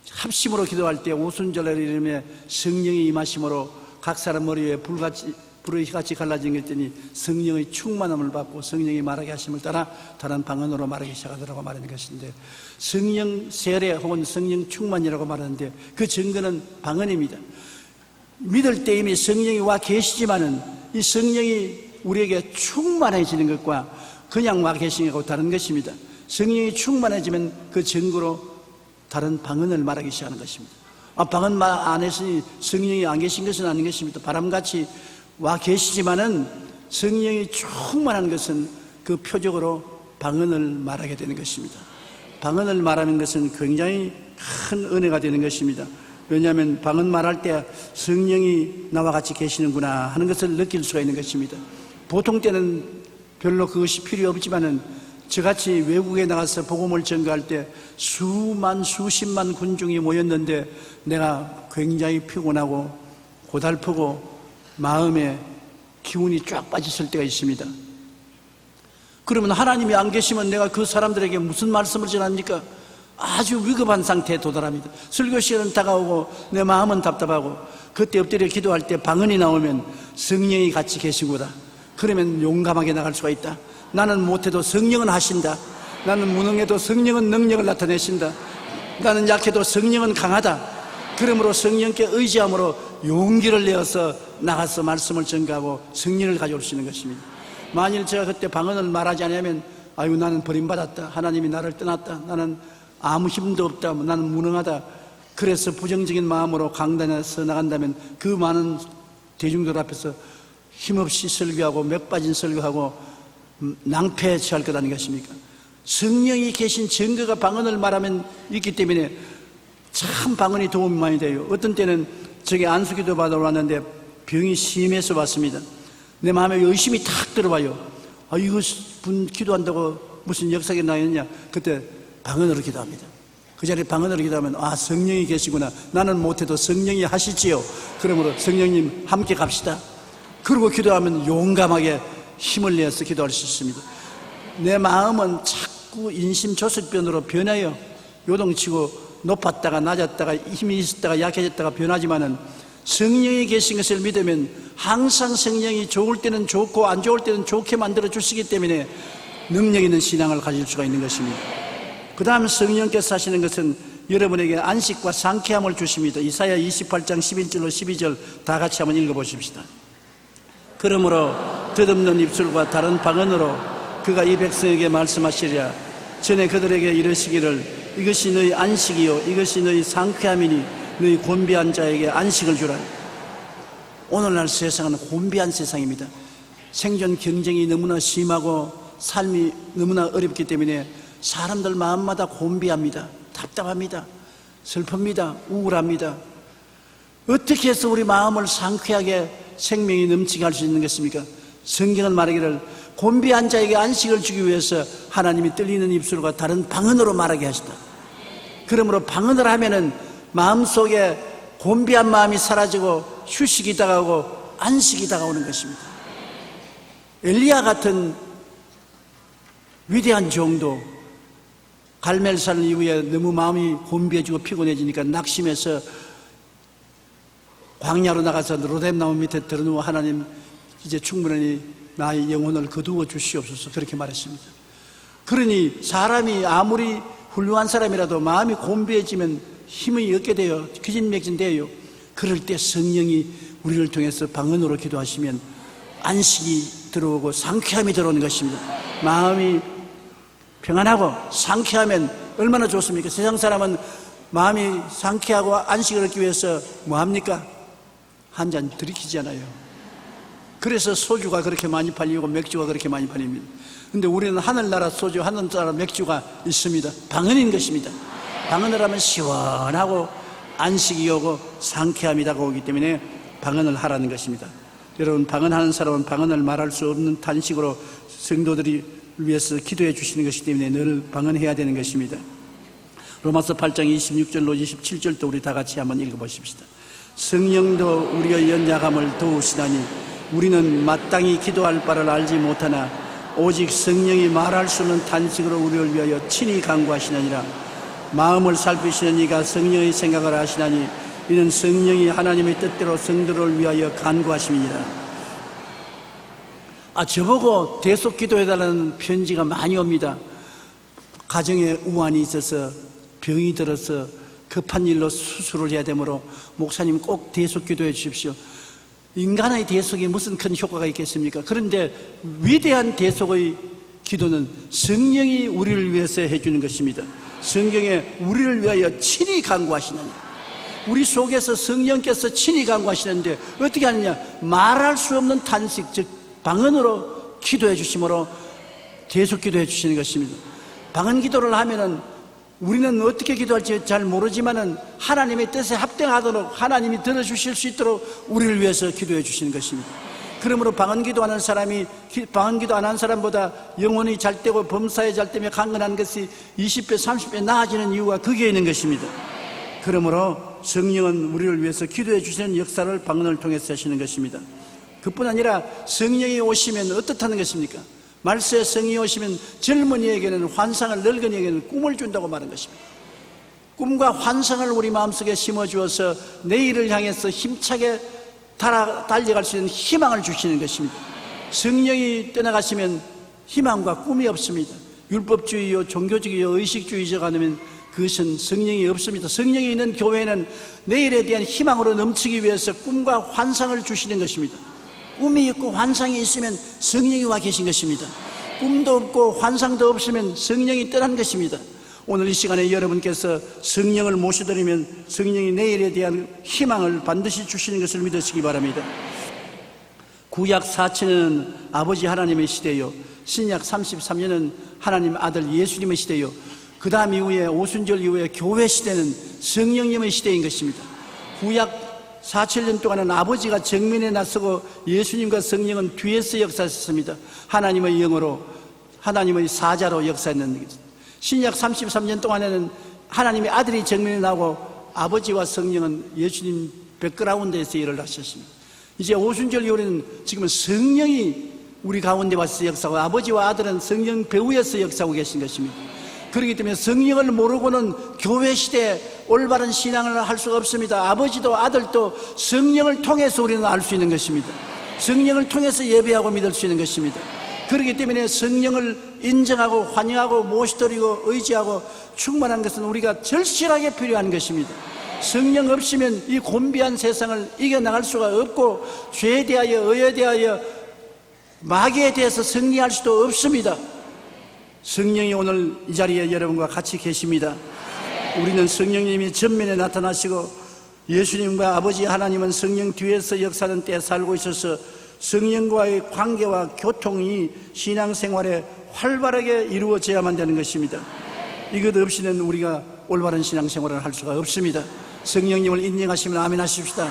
합심으로 기도할 때 오순절을 이르며 성령이 임하심으로 각 사람 머리 위에 불의 같이 갈라진 것 했더니 성령의 충만함을 받고 성령이 말하게 하심을 따라 다른 방언으로 말하기 시작하더라고 말하는 것인데, 성령 세례 혹은 성령 충만이라고 말하는데 그 증거는 방언입니다. 믿을 때 이미 성령이 와 계시지만은 이 성령이 우리에게 충만해지는 것과 그냥 와 계시는 것하고 다른 것입니다. 성령이 충만해지면 그 증거로 다른 방언을 말하기 시작하는 것입니다. 방언 말 안 했으니 성령이 안 계신 것은 아닌 것입니다. 바람같이 와 계시지만은 성령이 충만한 것은 그 표적으로 방언을 말하게 되는 것입니다. 방언을 말하는 것은 굉장히 큰 은혜가 되는 것입니다. 왜냐하면 방언 말할 때 성령이 나와 같이 계시는구나 하는 것을 느낄 수가 있는 것입니다. 보통 때는 별로 그것이 필요 없지만은 저같이 외국에 나가서 복음을 전가할 때 수만 수십만 군중이 모였는데 내가 굉장히 피곤하고 고달프고 마음에 기운이 쫙 빠졌을 때가 있습니다. 그러면 하나님이 안 계시면 내가 그 사람들에게 무슨 말씀을 전합니까? 아주 위급한 상태에 도달합니다. 설교 시간은 다가오고 내 마음은 답답하고, 그때 엎드려 기도할 때 방언이 나오면 성령이 같이 계시구나. 그러면 용감하게 나갈 수가 있다. 나는 못해도 성령은 하신다. 나는 무능해도 성령은 능력을 나타내신다. 나는 약해도 성령은 강하다. 그러므로 성령께 의지함으로 용기를 내어서 나가서 말씀을 전가하고 성령을 가져올 수 있는 것입니다. 만일 제가 그때 방언을 말하지 않으면 아이고 나는 버림받았다, 하나님이 나를 떠났다, 나는 아무 힘도 없다, 나는 무능하다, 그래서 부정적인 마음으로 강단에서 나간다면 그 많은 대중들 앞에서 힘없이 설교하고 맥 빠진 설교하고 낭패에 처할 것 아니겠습니까? 성령이 계신 증거가 방언을 말하면 있기 때문에 참 방언이 도움이 많이 돼요. 어떤 때는 저기 안수기도 받으러 왔는데 병이 심해서 왔습니다. 내 마음에 의심이 탁 들어와요. 이거 분 기도한다고 무슨 역사가 나겠냐? 그때 방언으로 기도합니다. 그 자리에 방언으로 기도하면 성령이 계시구나. 나는 못해도 성령이 하시지요. 그러므로 성령님 함께 갑시다. 그러고 기도하면 용감하게 힘을 내서 기도할 수 있습니다. 내 마음은 자꾸 인심조습변으로 변해요. 요동치고 높았다가 낮았다가 힘이 있었다가 약해졌다가 변하지만은 성령이 계신 것을 믿으면 항상 성령이 좋을 때는 좋고 안 좋을 때는 좋게 만들어 주시기 때문에 능력 있는 신앙을 가질 수가 있는 것입니다. 그 다음 성령께서 하시는 것은 여러분에게 안식과 상쾌함을 주십니다. 이사야 28장 11절로 12절 다 같이 한번 읽어보십시다. 그러므로 덧없는 입술과 다른 방언으로 그가 이 백성에게 말씀하시리라. 전에 그들에게 이르시기를 이것이 너희 안식이요 이것이 너희 상쾌함이니 너희 곤비한 자에게 안식을 주라. 오늘날 세상은 혼비한 세상입니다. 생존 경쟁이 너무나 심하고 삶이 너무나 어렵기 때문에 사람들 마음마다 혼비합니다. 답답합니다. 슬픕니다. 우울합니다. 어떻게 해서 우리 마음을 상쾌하게 생명이 넘치게 할 수 있는 것입니까? 성경은 말하기를 곤비한 자에게 안식을 주기 위해서 하나님이 떨리는 입술과 다른 방언으로 말하게 하시다. 그러므로 방언을 하면은 마음속에 곤비한 마음이 사라지고 휴식이 다가오고 안식이 다가오는 것입니다. 엘리야 같은 위대한 종도 갈멜산 이후에 너무 마음이 곤비해지고 피곤해지니까 낙심해서 광야로 나가서 로뎀나무 밑에 들어누워 하나님 이제 충분히 나의 영혼을 거두어 주시옵소서 그렇게 말했습니다. 그러니 사람이 아무리 훌륭한 사람이라도 마음이 곤비해지면 힘이 얻게 돼요. 기진맥진돼요. 그럴 때 성령이 우리를 통해서 방언으로 기도하시면 안식이 들어오고 상쾌함이 들어오는 것입니다. 마음이 평안하고 상쾌하면 얼마나 좋습니까? 세상 사람은 마음이 상쾌하고 안식을 얻기 위해서 뭐합니까? 한 잔 들이키잖아요. 그래서 소주가 그렇게 많이 팔리고 맥주가 그렇게 많이 팔립니다. 근데 우리는 하늘나라 소주, 하늘나라 맥주가 있습니다. 방언인 것입니다. 방언을 하면 시원하고 안식이 오고 상쾌함이 다가오기 때문에 방언을 하라는 것입니다. 여러분, 방언하는 사람은 방언을 말할 수 없는 탄식으로 성도들이 위해서 기도해 주시는 것이기 때문에 늘 방언해야 되는 것입니다. 로마서 8장 26절로 27절도 우리 다 같이 한번 읽어보십시다. 성령도 우리의 연약함을 도우시다니 우리는 마땅히 기도할 바를 알지 못하나 오직 성령이 말할 수 없는 탄식으로 우리를 위하여 친히 간구하시느니라. 마음을 살피시는 이가 성령의 생각을 하시나니 이는 성령이 하나님의 뜻대로 성도를 위하여 간구하심이니라. 저보고 대속 기도해달라는 편지가 많이 옵니다. 가정에 우환이 있어서 병이 들어서 급한 일로 수술을 해야 되므로 목사님 꼭 대속 기도해 주십시오. 인간의 대속이 무슨 큰 효과가 있겠습니까? 그런데 위대한 대속의 기도는 성령이 우리를 위해서 해주는 것입니다. 성경에 우리를 위하여 친히 간구하시느니 우리 속에서 성령께서 친히 간구하시는데 어떻게 하느냐? 말할 수 없는 탄식, 즉 방언으로 기도해 주심으로 대속 기도해 주시는 것입니다. 방언 기도를 하면은 우리는 어떻게 기도할지 잘 모르지만은 하나님의 뜻에 합당하도록 하나님이 들어주실 수 있도록 우리를 위해서 기도해 주시는 것입니다. 그러므로 방언 기도하는 사람이 방언 기도 안 한 사람보다 영혼이 잘 되고 범사에 잘 되며 강건한 것이 20배, 30배 나아지는 이유가 거기에 있는 것입니다. 그러므로 성령은 우리를 위해서 기도해 주시는 역사를 방언을 통해서 하시는 것입니다. 그뿐 아니라 성령이 오시면 어떻다는 것입니까? 말세에 성령이 오시면 젊은이에게는 환상을, 늙은이에게는 꿈을 준다고 말한 것입니다. 꿈과 환상을 우리 마음속에 심어주어서 내일을 향해서 힘차게 달려갈 수 있는 희망을 주시는 것입니다. 성령이 떠나가시면 희망과 꿈이 없습니다. 율법주의요, 종교주의요, 의식주의자가 되면 그것은 성령이 없습니다. 성령이 있는 교회는 내일에 대한 희망으로 넘치기 위해서 꿈과 환상을 주시는 것입니다. 꿈이 있고 환상이 있으면 성령이 와 계신 것입니다. 꿈도 없고 환상도 없으면 성령이 떠난 것입니다. 오늘 이 시간에 여러분께서 성령을 모셔드리면 성령이 내일에 대한 희망을 반드시 주시는 것을 믿으시기 바랍니다. 구약 4천년은 아버지 하나님의 시대요, 신약 33년은 하나님 아들 예수님의 시대요, 그 다음 이후에 오순절 이후에 교회 시대는 성령님의 시대인 것입니다. 구약 4,000년 동안은 아버지가 정면에 나서고 예수님과 성령은 뒤에서 역사했습니다. 하나님의 영으로, 하나님의 사자로 역사했는 것입니다. 신약 33년 동안에는 하나님의 아들이 정면에 나오고 아버지와 성령은 예수님 백그라운드에서 일을 하셨습니다. 이제 오순절 이후에는 지금은 성령이 우리 가운데 와서 역사하고 아버지와 아들은 성령 배후에서 역사하고 계신 것입니다. 그렇기 때문에 성령을 모르고는 교회 시대에 올바른 신앙을 할 수가 없습니다. 아버지도 아들도 성령을 통해서 우리는 알 수 있는 것입니다. 성령을 통해서 예배하고 믿을 수 있는 것입니다. 그렇기 때문에 성령을 인정하고 환영하고 모시드리고 의지하고 충만한 것은 우리가 절실하게 필요한 것입니다. 성령 없이면 이 곤비한 세상을 이겨나갈 수가 없고 죄에 대하여, 의에 대하여, 마귀에 대해서 승리할 수도 없습니다. 성령이 오늘 이 자리에 여러분과 같이 계십니다. 우리는 성령님이 전면에 나타나시고 예수님과 아버지 하나님은 성령 뒤에서 역사하는 때에 살고 있어서 성령과의 관계와 교통이 신앙생활에 활발하게 이루어져야만 되는 것입니다. 이것 없이는 우리가 올바른 신앙생활을 할 수가 없습니다. 성령님을 인정하시면 아멘 하십시다.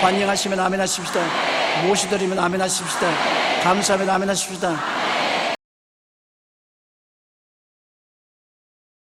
환영하시면 아멘 하십시다. 모시드리면 아멘 하십시다. 감사하면 아멘 하십시다.